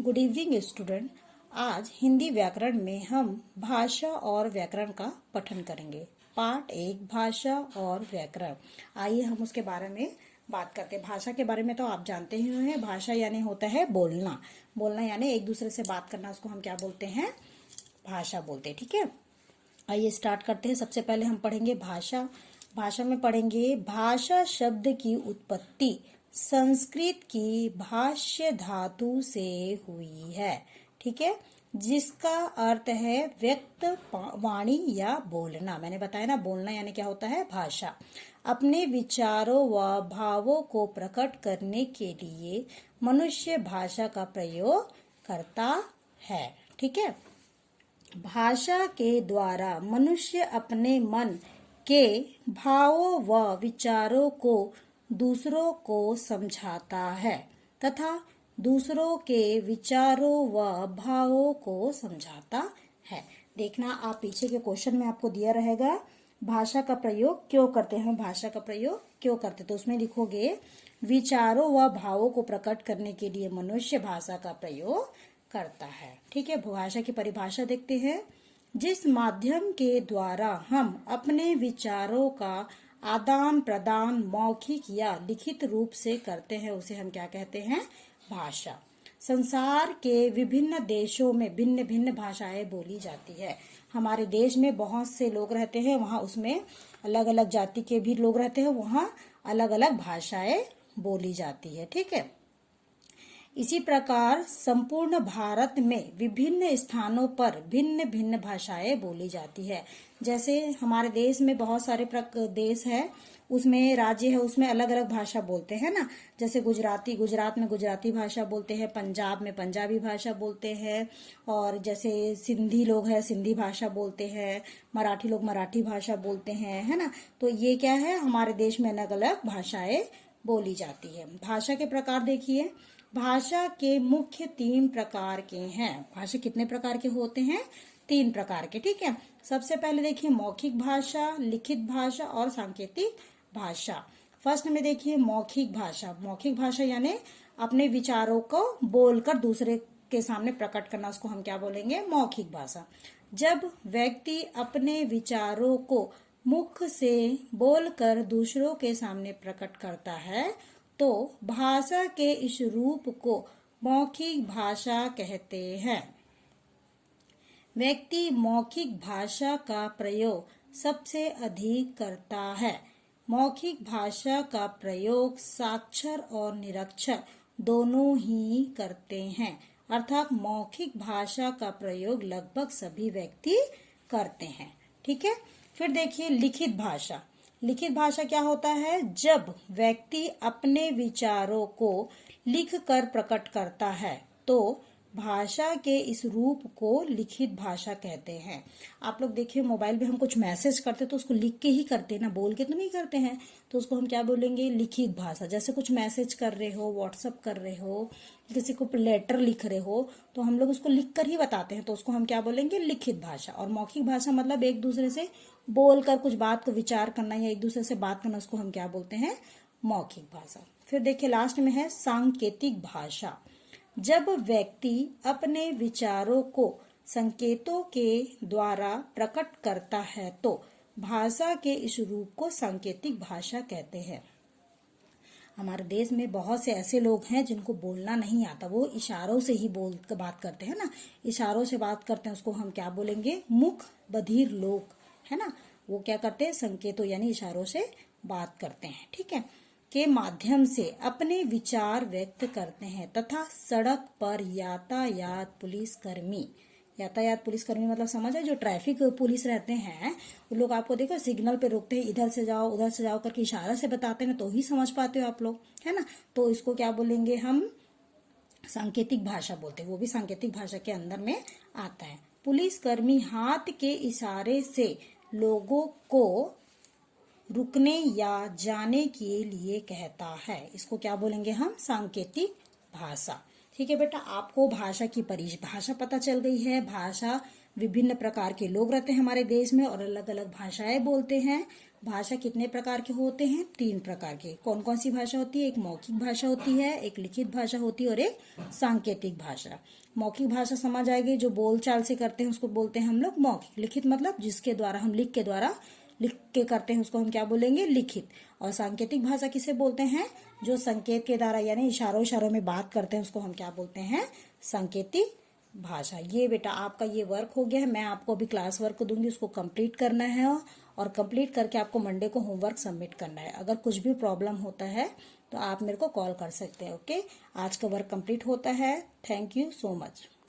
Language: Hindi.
Good evening student. आज हिंदी व्याकरण में हम भाषा और व्याकरण का पठन करेंगे। पार्ट 1 भाषा और व्याकरण। आइए हम उसके बारे में बात करते हैं। भाषा के बारे में तो आप जानते ही हैं। भाषा यानी होता है बोलना। बोलना यानी एक दूसरे से बात करना, उसको हम क्या बोलते हैं? भाषा बोलते हैं। ठीक है, आइए स्टार्ट करते हैं। सबसे पहले हम पढ़ेंगे भाषा। भाषा में पढ़ेंगे भाषा शब्द की उत्पत्ति संस्कृत की भाष्य धातु से हुई है। ठीक है, जिसका अर्थ है व्यक्त वाणी या बोलना। मैंने बताया ना, बोलना यानी क्या होता है? भाषा। अपने विचारों व भावों को प्रकट करने के लिए मनुष्य भाषा का प्रयोग करता है। ठीक है, भाषा के द्वारा मनुष्य अपने मन के भावों व विचारों को दूसरों को समझाता है तथा दूसरों के विचारों व भावों को समझाता है। देखना, आप पीछे के क्वेश्चन में आपको दिया रहेगा भाषा का प्रयोग क्यों करते हैं, भाषा का प्रयोग क्यों करते, तो उसमें लिखोगे विचारों व भावों को प्रकट करने के लिए मनुष्य भाषा का प्रयोग करता है। ठीक है, भाषा की परिभाषा देखते हैं। जिस माध्यम के द्वारा हम अपने विचारों का आदान प्रदान मौखिक या लिखित रूप से करते हैं, उसे हम क्या कहते हैं? भाषा। संसार के विभिन्न देशों में भिन्न भिन्न भाषाएं बोली जाती है। हमारे देश में बहुत से लोग रहते हैं, वहाँ उसमें अलग अलग जाति के भी लोग रहते हैं, वहाँ अलग अलग भाषाएं बोली जाती है। ठीक है, इसी प्रकार संपूर्ण भारत में विभिन्न स्थानों पर भिन्न भिन्न भाषाएं बोली जाती है। जैसे हमारे देश में बहुत सारे देश है, उसमें राज्य है, उसमें अलग अलग भाषा बोलते हैं ना। जैसे गुजराती, गुजरात में गुजराती भाषा बोलते हैं, पंजाब में पंजाबी भाषा बोलते हैं, और जैसे सिंधी लोग हैं सिंधी भाषा बोलते हैं, मराठी लोग मराठी भाषा बोलते हैं, है ना। तो ये क्या है, हमारे देश में अलग अलग भाषाएं बोली जाती है। भाषा के प्रकार देखिए, भाषा के मुख्य 3 प्रकार के हैं। भाषा कितने प्रकार के होते हैं? 3 प्रकार के। ठीक है, सबसे पहले देखिए मौखिक भाषा, लिखित भाषा और सांकेतिक भाषा। फर्स्ट में देखिए मौखिक भाषा। मौखिक भाषा यानी अपने विचारों को बोलकर दूसरे के सामने प्रकट करना, उसको हम क्या बोलेंगे? मौखिक भाषा। जब व्यक्ति अपने विचारों को मुख से बोलकर दूसरों के सामने प्रकट करता है तो भाषा के इस रूप को मौखिक भाषा कहते हैं। व्यक्ति मौखिक भाषा का प्रयोग सबसे अधिक करता है। मौखिक भाषा का प्रयोग साक्षर और निरक्षर दोनों ही करते हैं, अर्थात मौखिक भाषा का प्रयोग लगभग सभी व्यक्ति करते हैं। ठीक है, फिर देखिए लिखित भाषा। लिखित भाषा क्या होता है? जब व्यक्ति अपने विचारों को लिखकर प्रकट करता है तो भाषा के इस रूप को लिखित भाषा कहते हैं। आप लोग देखिए मोबाइल पे हम कुछ मैसेज करते तो उसको लिख के ही करते हैं ना, बोल के तो नहीं करते हैं। तो उसको हम क्या बोलेंगे? लिखित भाषा। जैसे कुछ मैसेज कर रहे हो, व्हाट्सअप कर रहे हो, किसी को लेटर लिख रहे हो, तो हम लोग उसको लिख कर ही बताते हैं, तो उसको हम क्या बोलेंगे? लिखित भाषा। और मौखिक भाषा मतलब एक दूसरे से बोलकर कुछ बात को विचार करना या एक दूसरे से बात करना, उसको हम क्या बोलते हैं? मौखिक भाषा। फिर देखिए लास्ट में है सांकेतिक भाषा। जब व्यक्ति अपने विचारों को संकेतों के द्वारा प्रकट करता है तो भाषा के इस रूप को सांकेतिक भाषा कहते हैं। हमारे देश में बहुत से ऐसे लोग हैं जिनको बोलना नहीं आता, वो इशारों से ही बात करते हैं ना, इशारों से बात करते हैं, उसको हम क्या बोलेंगे? मुख बधिर लोग, है ना। वो क्या करते हैं? संकेतों यानी इशारों से बात करते हैं। ठीक है, के माध्यम से अपने विचार व्यक्त करते हैं तथा सड़क पर यातायात पुलिसकर्मी मतलब समझ है, जो ट्रैफिक पुलिस रहते हैं वो लोग आपको देखो सिग्नल पे रोकते हैं, इधर से जाओ उधर से जाओ करके इशारा से बताते हैं, तो ही समझ पाते हो आप लोग, है ना। तो इसको क्या बोलेंगे हम? सांकेतिक भाषा बोलते हैं। वो भी सांकेतिक भाषा के अंदर में आता है। पुलिसकर्मी हाथ के इशारे से लोगों को रुकने या जाने के लिए कहता है, इसको क्या बोलेंगे हम? सांकेतिक भाषा। ठीक है बेटा, आपको भाषा की परिभाषा पता चल गई है। भाषा विभिन्न प्रकार के लोग रहते हैं हमारे देश में और अलग अलग भाषाएं बोलते हैं। भाषा कितने प्रकार के होते हैं? 3 प्रकार के। कौन कौन सी भाषा होती है? एक मौखिक भाषा होती है, एक लिखित भाषा होती है और एक सांकेतिक भाषा। मौखिक भाषा समझ आएगी, जो बोलचाल से करते हैं उसको बोलते हैं हम लोग मौखिक। लिखित मतलब जिसके द्वारा हम लिख के करते हैं उसको हम क्या बोलेंगे? लिखित। और सांकेतिक भाषा किसे बोलते हैं? जो संकेत के द्वारा यानी इशारों में बात करते हैं उसको हम क्या बोलते हैं? सांकेतिक भाषा। ये बेटा आपका ये वर्क हो गया है। मैं आपको अभी क्लास वर्क दूंगी, उसको कंप्लीट करना है और कंप्लीट करके आपको मंडे को होमवर्क सबमिट करना है। अगर कुछ भी प्रॉब्लम होता है तो आप मेरे को कॉल कर सकते हैं। ओके, आज का वर्क कंप्लीट होता है। Thank you so much.